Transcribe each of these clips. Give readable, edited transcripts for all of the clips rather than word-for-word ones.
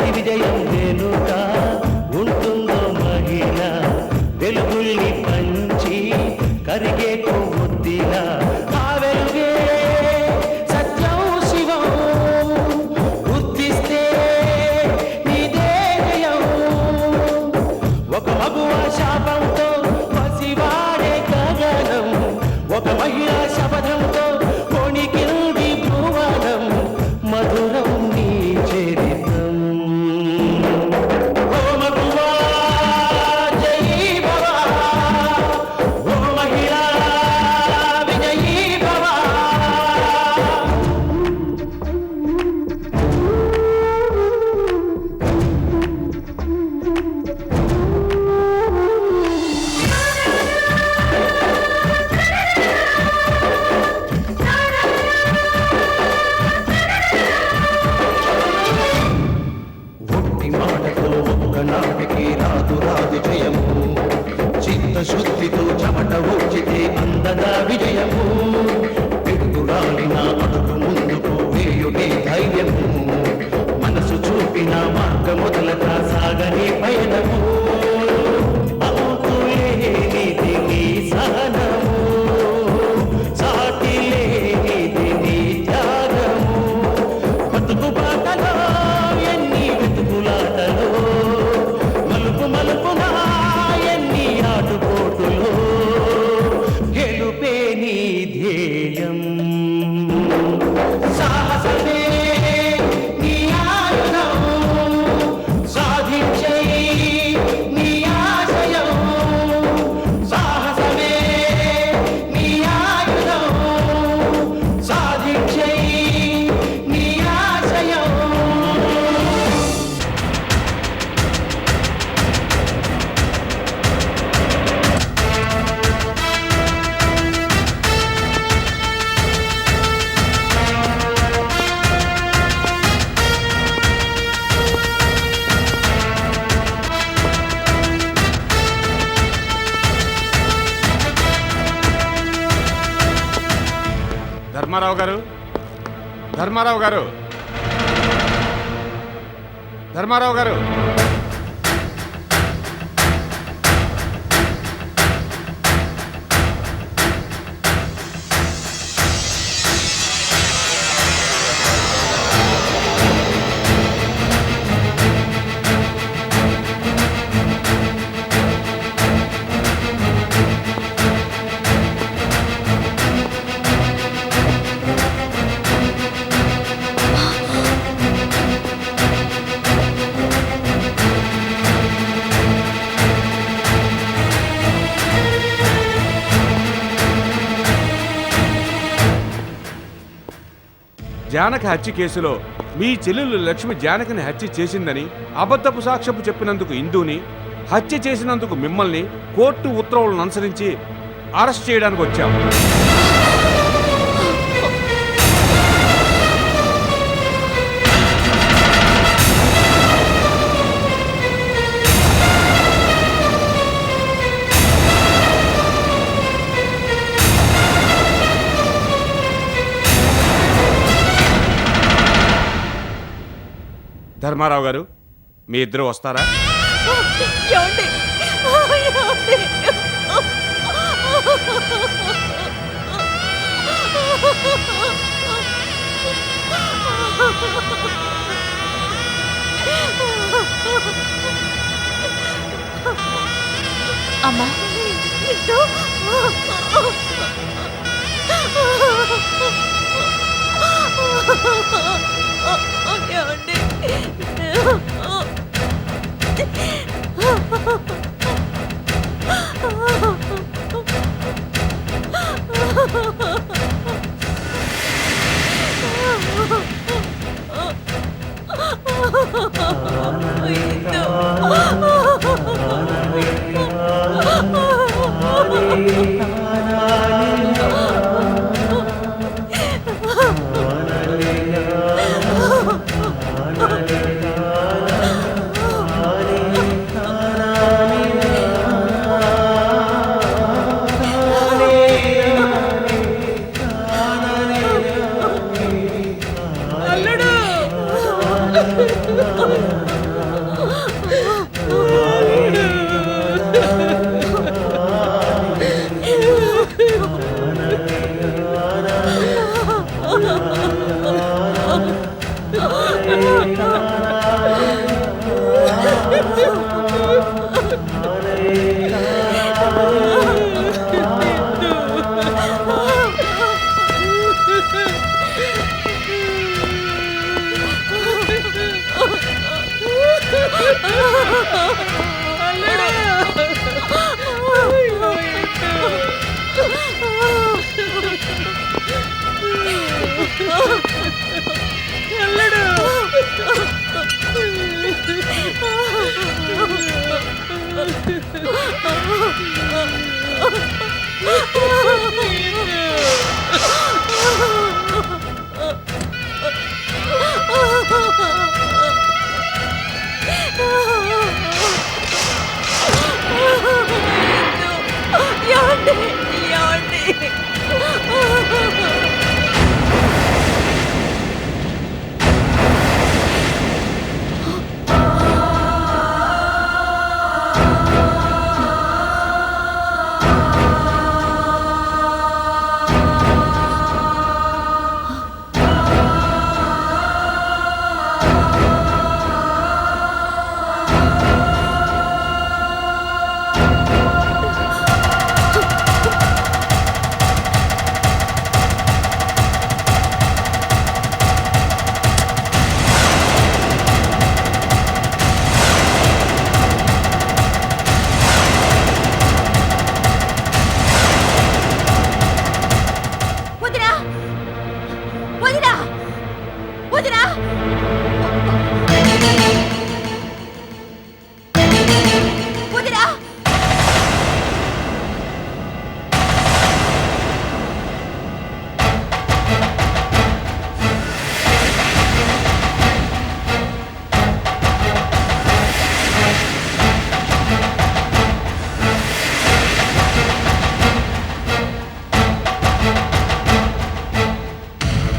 ప్రతి విజయం వెనుక ఉంటుందో మహిళ వెలుగుల్ని పంచి కరిగే కొవ్వొత్తిలా ఆ వెలుగే సత్యం శివం గుర్తిస్తే నీదే జయం ఒక మగువ శాపంతో పసివాడే గగనం ఒక మహిళా శపథంతో కొణికింది భువనం మధురం నీ చరిత్రం ఓ మగువా జయీ భవ ఓ మహిళా విజయీ భవ ఒట్టి మాటతో ఒక్కనాటికి రాదు రాదు జయము చిత్తశుద్ధితో చెమట ఊచితే అందదా విజయము పిడుగురాలిన అడుగు ముందుకు వేయుడే ధైర్యము మనసు చూపిన మార్గ మొదలక సాగని పయనము అంతులేనిది నీ సహనము సాటి లేనిది నీ త్యాగము బతుకు బాటలో ఎన్ని వెతుకులాటలో మలుపు మలుపున ఎన్ని ఆటుపోటులో గెలుపే నీ ధ్యేయం సాహసమే నీ ఆయుధం సాధించే నీ ఆశయం సాహసమే నీ ఆయుధం సాధించే నీ ఆశయం ధర్మారావు గారు ధర్మారావు గారు ధర్మారావు గారు జానకి హత్య కేసులో మీ చెల్లెలు లక్ష్మి జానకిని హత్య చేసిందని అబద్ధపు సాక్ష్యపు చెప్పినందుకు ఇందుని హత్య చేసినందుకు మిమ్మల్ని కోర్టు ఉత్తర్వులను అనుసరించి అరెస్ట్ చేయడానికి వచ్చాం. ధర్మారావు గారు మీ ఇద్దరు వస్తారా? అమ్మా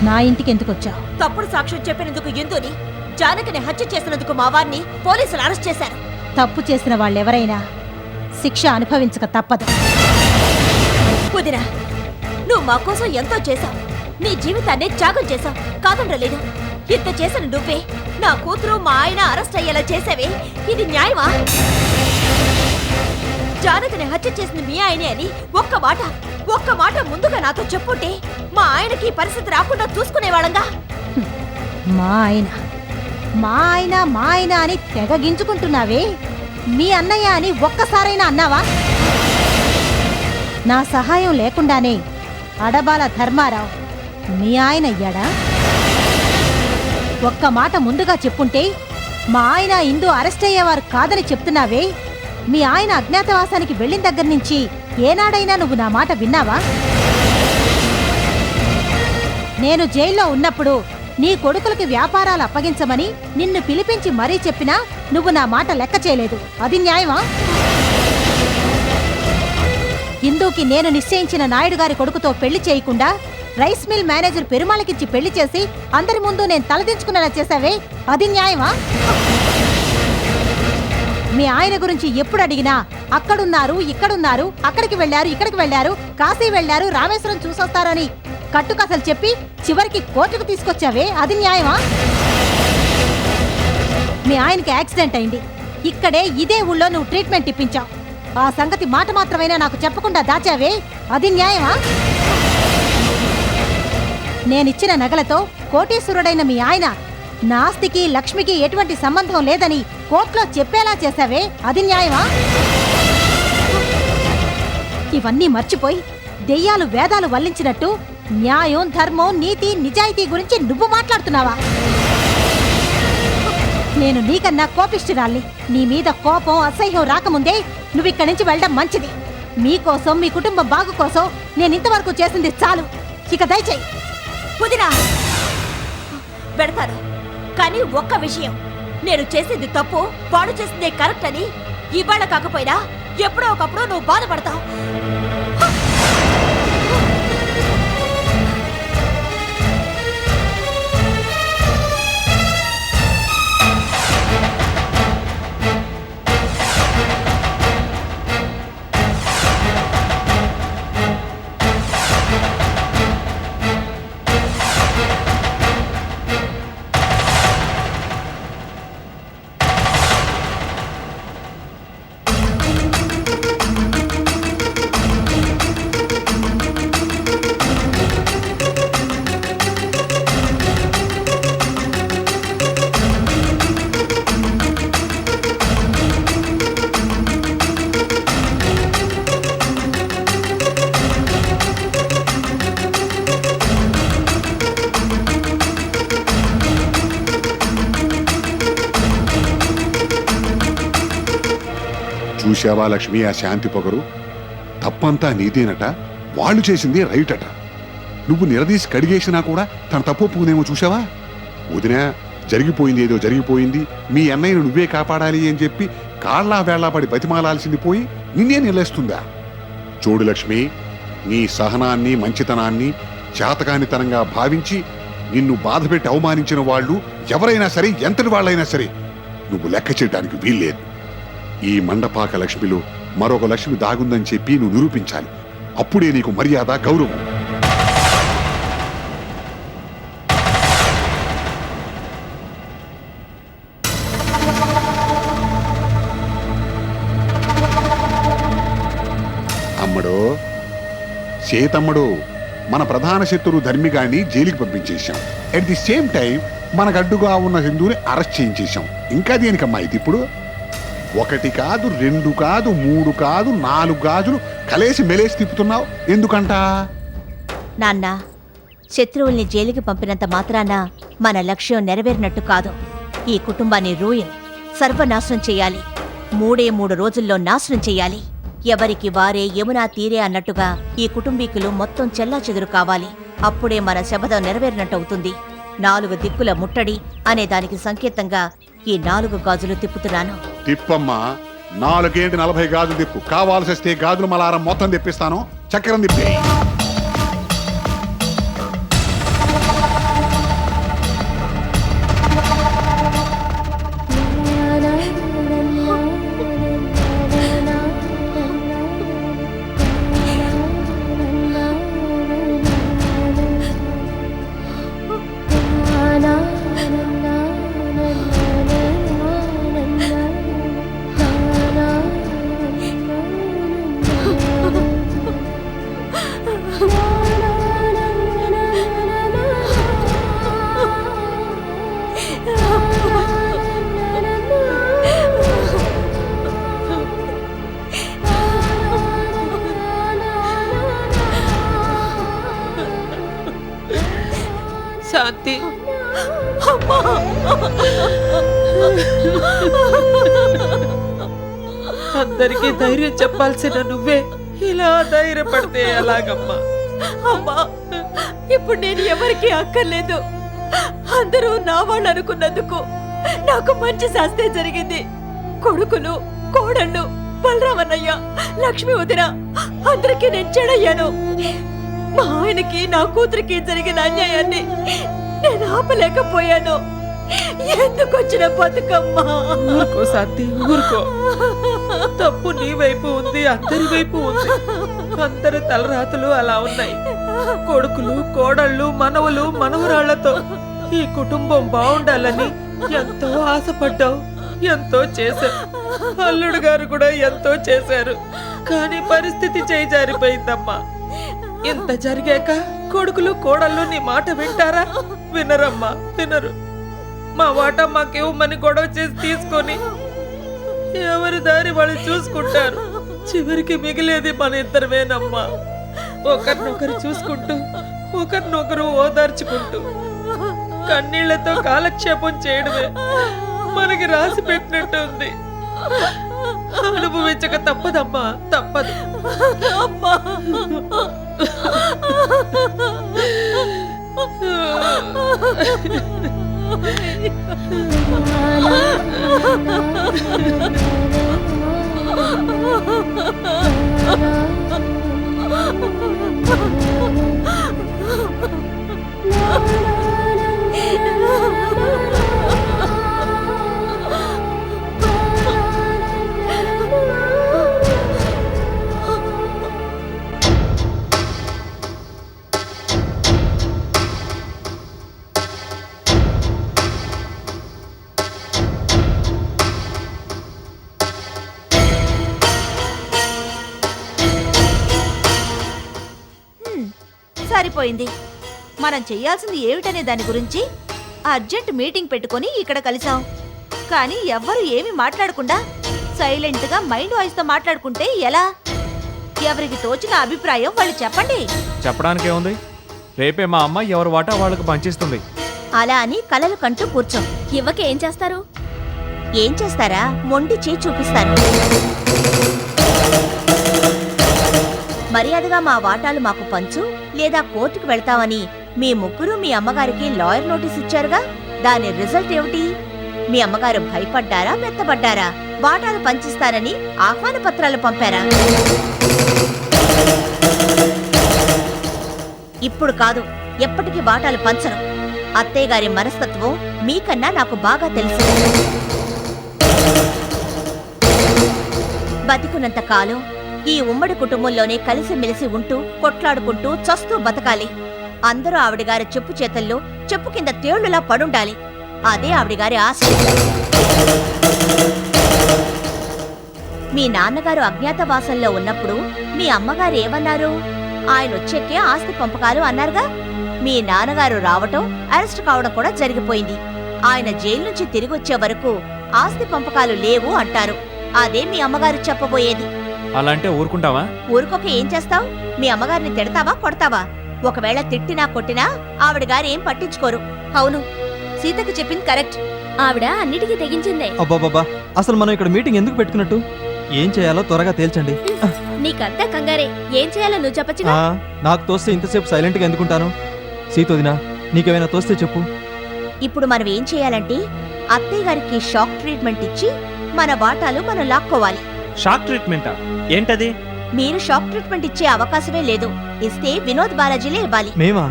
నా ఇంటికి ఎందుకు వచ్చావు? తప్పుడు సాక్ష్యం చెప్పినందుకు ఇందుని జానకిని హత్య చేసినందుకు మా వారిని పోలీసులు అరెస్ట్ చేశారు. తప్పు చేసిన వాళ్ళెవరైనా శిక్ష అనుభవించక తప్పదు. కుదిరా, నువ్వు మా కోసం ఎంతో చేశావు. నీ జీవితాన్ని త్యాగం చేశావు, కాదండలేదు. ఇంత చేసిన నువ్వే నా కూతురు మా ఆయన అరెస్ట్ అయ్యేలా చేసావే, ఇది న్యాయమా? జానకిని హత్య చేసింది మీ ఆయనే అని ఒక్క మాట ముందుగా నాతో చెప్పుంటే మా ఆయనకి పరిస్థితి రాకుండా చూసుకునేవాళ్ళంగా. మా ఆయన అని తెగగించుకుంటున్నావే, మీ అన్నయ్య అని ఒక్కసారైనా అన్నావా? నా సహాయం లేకుండానే అడబాల ధర్మారావు మీ ఆయన అయ్యాడా? ఒక్క మాట ముందుగా చెప్పుంటే మా ఆయన ఇందు అరెస్ట్ అయ్యేవారు కాదని చెప్తున్నావే. మీ ఆయన అజ్ఞాతవాసానికి వెళ్ళిన దగ్గర నుంచి ఏనాడైనా నువ్వు నా మాట విన్నావా? నేను జైల్లో ఉన్నప్పుడు నీ కొడుకులకి వ్యాపారాలు అప్పగించమని నిన్ను పిలిపించి మరీ చెప్పినా నువ్వు నా మాట లెక్క చేయలేదు. అది న్యాయమా? ఇందుకి నేను నిశ్చయించిన నాయుడు గారి కొడుకుతో పెళ్లి చేయకుండా రైస్ మిల్ మేనేజర్ పెరుమాళకిచ్చి పెళ్లి చేసి అందరి ముందు నేను తలదించుకునేలా చేశావే, అది న్యాయమా? మీ ఆయన గురించి ఎప్పుడు అడిగినా అక్కడున్నారు, ఇక్కడున్నారు, అక్కడికి వెళ్లారు, ఇక్కడికి వెళ్లారు, కాశీ వెళ్లారు, రామేశ్వరం చూసొస్తారని కట్టుకథలు చెప్పి చివరికి కోర్టుకు తీసుకొచ్చావే, అది న్యాయమా? మీ ఆయనకి యాక్సిడెంట్ అయింది, ఇక్కడే ఇదే ఊళ్ళో నువ్వు ట్రీట్మెంట్ ఇప్పించావు. ఆ సంగతి మాట మాత్రమైనా నాకు చెప్పకుండా దాచావే, అది న్యాయమా? నేనిచ్చిన నగలతో కోటీశ్వరుడైన మీ ఆయన నా ఆస్తికి లక్ష్మికి ఎటువంటి సంబంధం లేదని కోర్టులో చెప్పేలా చేశావే, అది న్యాయమా? ఇవన్నీ మర్చిపోయి దెయ్యాలు వేదాలు వల్లించినట్టు న్యాయం, ధర్మం, నీతి, నిజాయితీ గురించి నువ్వు మాట్లాడుతున్నావా? నేను నీకన్నా కోపిష్ఠురాల్ని. నీ మీద కోపం, అసహ్యం రాకముందే నువ్విక్కడి నుంచి వెళ్ళడం మంచిది. మీకోసం, మీ కుటుంబం బాగు కోసం నేనింతవరకు చేసింది చాలు. ఇక దయచేయి. కుదిరా పెడతాను, కానీ ఒక్క విషయం, నేను చేసింది తప్పు, వాడు చేసిందే కరెక్ట్ అని ఇవాళ కాకపోయినా ఎప్పుడో ఒకప్పుడు నువ్వు బాధపడతావు. చూశావా లక్ష్మి ఆ శాంతి పొగరు? తప్పంతా నీదేనట, వాళ్ళు చేసింది రైట్ అట. నువ్వు నిలదీసి కడిగేసినా కూడా తన తప్పు ఒప్పుకుందేమో చూశావా? వదినా, జరిగిపోయింది ఏదో జరిగిపోయింది, మీ అన్నయ్యను నువ్వే కాపాడాలి అని చెప్పి కాళ్ళా వేళ్లాపడి బతిమాలాల్సింది పోయి నిన్నే నిలేస్తుందా? చూడు లక్ష్మి, నీ సహనాన్ని మంచితనాన్ని చేతకానితనంగా భావించి నిన్ను బాధపెట్టి అవమానించిన వాళ్ళు ఎవరైనా సరే, ఎంతటి వాళ్ళైనా సరే నువ్వు లెక్క చేయడానికి వీల్లేదు. ఈ మండపాక లక్ష్మిలో మరొక లక్ష్మి దాగుందని చెప్పి నువ్వు నిరూపించాలి. అప్పుడే నీకు మర్యాద, గౌరవం. అమ్మడు, చేతమ్మడు, మన ప్రధాన శత్రువు ధర్మిగాడిని జైలుకి పంపించేశాం. అట్ ది సేమ్ టైం మనకు అడ్డుగా ఉన్న హిందువుని అరెస్ట్ చేయించేశాం. ఇంకా దేనికమ్మా ఇది ఇప్పుడు? 1 కాదు, 2 కాదు, 3 కాదు, 4 గాజులు కలేసి మెలేసి తిప్పుతున్నావు ఎందుకంట? నాన్న, శత్రువుల్ని జైలుకి పంపినంత మాత్రాన మన లక్ష్యం నెరవేరినట్టు కాదు. ఈ కుటుంబాన్ని రూయిన్, సర్వనాశనం చెయ్యాలి. 3 రోజుల్లో నాశనం చెయ్యాలి. ఎవరికి వారే యమునా తీరే అన్నట్టుగా ఈ కుటుంబీకులు మొత్తం చెల్లాచెదురు కావాలి. అప్పుడే మన శబదం నెరవేరినట్టవుతుంది. 4 దిక్కుల ముట్టడి అనే దానికి సంకేతంగా ఈ 4 గాజులు తిప్పుతున్నాను. తిప్పమ్మా, 4 ఏంటి 40 గాజులు తిప్పు. కావాల్సి వస్తే గాజులు మలారం మొత్తం తెప్పిస్తాను. చక్రం తిప్పి. శాంతి, అందరికీ ధైర్యం చెప్పాల్సిన నువ్వే ఇలా ధైర్యపడితే ఎలాగమ్మా? అమ్మా, ఇప్పుడు నేను ఎవరికీ అక్కర్లేదు. అందరూ నా వాళ్ళు అనుకున్నందుకు నాకు మంచి శాస్త్రే జరిగింది. కొడుకులు, కోడళ్ళు, బలరామన్నయ్య, లక్ష్మి వదిన అందరికీ నేను చెడయ్యాను. మా ఆయనకి, నా కూతురికి జరిగిన అన్యాయాన్ని నేను ఆపలేకపోయాను. ఎందుకు వచ్చిన బతుకమ్మా? ఊరుకో శాంతి, ఊరుకో. తప్పు నీ వైపు ఉంది, అందరి వైపు ఉంది. అందరి తలరాతలు అలా ఉన్నాయి. కొడుకులు, కోడళ్ళు, మనవలు, మనవరాళ్లతో ఈ కుటుంబం బాగుండాలని ఎంతో ఆశపడ్డావు, ఎంతో చేశావు. అల్లుడు గారు కూడా ఎంతో చేశారు. కానీ పరిస్థితి చేయి జారిపోయిందమ్మా. ఇంత జరిగాక కొడుకులు, కోడళ్ళు నీ మాట వింటారా? వినరమ్మా, వినరు. మా వాటా మాకేమని గొడవ చేసి తీసుకొని ఎవరి దారి వాళ్ళు చూసుకుంటారు. చివరికి మిగిలేది మన ఇద్దరమేనమ్మా. ఒకరినొకరు చూసుకుంటూ, ఒకరినొకరు ఓదార్చుకుంటూ, కన్నీళ్లతో కాలక్షేపం చేయడమే మనకి రాసి పెట్టినట్టు ఉంది. అనుభవించక తప్పదమ్మా, తప్పదు. అమ్మా, సరిపోయింది. మనం చెయ్యాల్సింది ఏమిటనే దాని గురించి అర్జెంట్ మీటింగ్ పెట్టుకొని ఇక్కడ కలిసాం. కానీ ఎవ్వరు ఏమీ మాట్లాడకుండా సైలెంట్ గా మైండ్ వాయిస్ తో మాట్లాడుకుంటే ఎలా? ఎవరికి తోచిన అభిప్రాయం వాళ్ళు చెప్పండి. చెప్పడానికి ఏముంది? రేపే మా అమ్మ ఎవరి వాటా వాళ్ళకు పంచిస్తుంది. అలా అని కలలు కంటూ కూర్చోం. ఇవ్వక ఏం చేస్తారు? ఏం చేస్తారా? మొండి చేయి చూపిస్తారు. మర్యాదగా మా వాటాలు మాకు పంచు లేదా కోర్టుకు వెళ్తామని మీ ముగ్గురు మీ అమ్మగారికి లాయర్ నోటీస్ ఇచ్చారుగా. దాని రిజల్ట్ ఏమిటి? మీ అమ్మగారు భయపడ్డారా, మెత్తబడ్డారా? వాటాలు పంచిస్తారని ఆహ్వాన పత్రాలు పంపారా? ఇప్పుడు కాదు, ఎప్పటికీ వాటాలు పంచరు. అత్తయ్య గారి మనస్తత్వం మీకన్నా నాకు బాగా తెలుసు. బతికున్నంత కాలం ఈ ఉమ్మడి కుటుంబంలోనే కలిసిమెలిసి ఉంటూ కొట్లాడుకుంటూ చస్తూ బతకాలి. అందరూ ఆవిడగారి చెప్పు చేతల్లో చెప్పు కింద తేళ్లులా పడుండాలి. అదే ఆవిడగారి ఆశ. మీ నాన్నగారు అజ్ఞాతవాసంలో ఉన్నప్పుడు మీ అమ్మగారు ఏమన్నారు? ఆయన వచ్చేకే ఆస్తి పంపకాలు అన్నారుగా. మీ నాన్నగారు రావటం, అరెస్ట్ కావడం కూడా జరిగిపోయింది. ఆయన జైలు నుంచి తిరిగి వచ్చే వరకు ఆస్తి పంపకాలు లేవు అంటారు. అదే మీ అమ్మగారు చెప్పబోయేది. అలా అంటే ఊరుకుంటావా? ఊరుకోక ఏం చేస్తావ్? మీ అమ్మగారిని తిడతావా, కొడతావా? ఒకవేళ తిట్టినా కొట్టినా ఆవిడ గారు ఏం పట్టించుకోరు. అవును, సీతకు చెప్పింది కరెక్ట్. ఆవిడ అన్నిటికీ తెగించిందే. అబ్బాబాబా, అసలు మనం ఇక్కడ మీటింగ్ ఎందుకు పెట్టుకున్నట్టు? ఏం చేయాలో త్వరగా తేల్చండి. నీకంతా కంగారే. ఏం చేయాలో నువ్వు చెప్పచ్చుగా. నాకు తోస్తే ఇంతసేపు సైలెంట్గా ఎందుకుంటాను? సీతోదినా, నీకేమైనా తోస్తే చెప్పు. ఇప్పుడు మనం ఏం చేయాలంటే అత్తయ్య గారికి షాక్ ట్రీట్మెంట్ ఇచ్చి మన వాటాలు మనం లాక్కోవాలి. షాక్ ట్రీట్మెంటా? ఏంటది? మీరు షాక్ ట్రీట్మెంట్ ఇచ్చే అవకాశమే లేదు. ఇస్తే వినోద్ బాలాజీలే ఇవ్వాలి. మేమా?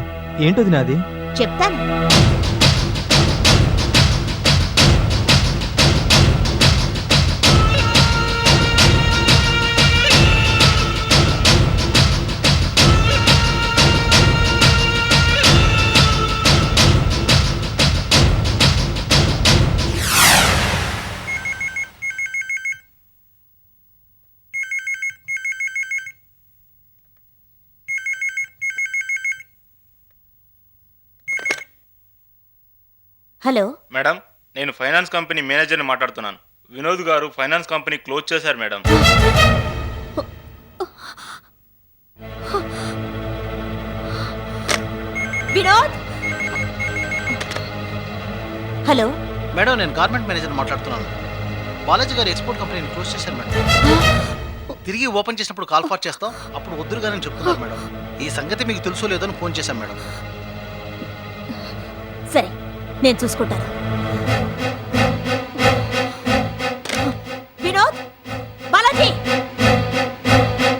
ఏంటోదినా అది? చెప్తాను. హలో మేడం, నేను ఫైనాన్స్ కంపెనీ మేనేజర్ని మాట్లాడుతున్నాను. వినోద్ గారు ఫైనాన్స్ కంపెనీ క్లోజ్ చేశారు మేడం. వినోద్. హలో మేడం, నేను గార్మెంట్ మేనేజర్ మాట్లాడుతున్నాను. బాలాజీ గారు ఎక్స్పోర్ట్ కంపెనీని క్లోజ్ చేశారు మేడం. తిరిగి ఓపెన్ చేసినప్పుడు కాల్ ఫార్ చేస్తాం, అప్పుడు వద్దురుగానే చెప్తున్నారు మేడం. ఈ సంగతి మీకు తెలుసో లేదో అని ఫోన్ చేశాం మేడం. సరే, నేను చూసుకుంటాను.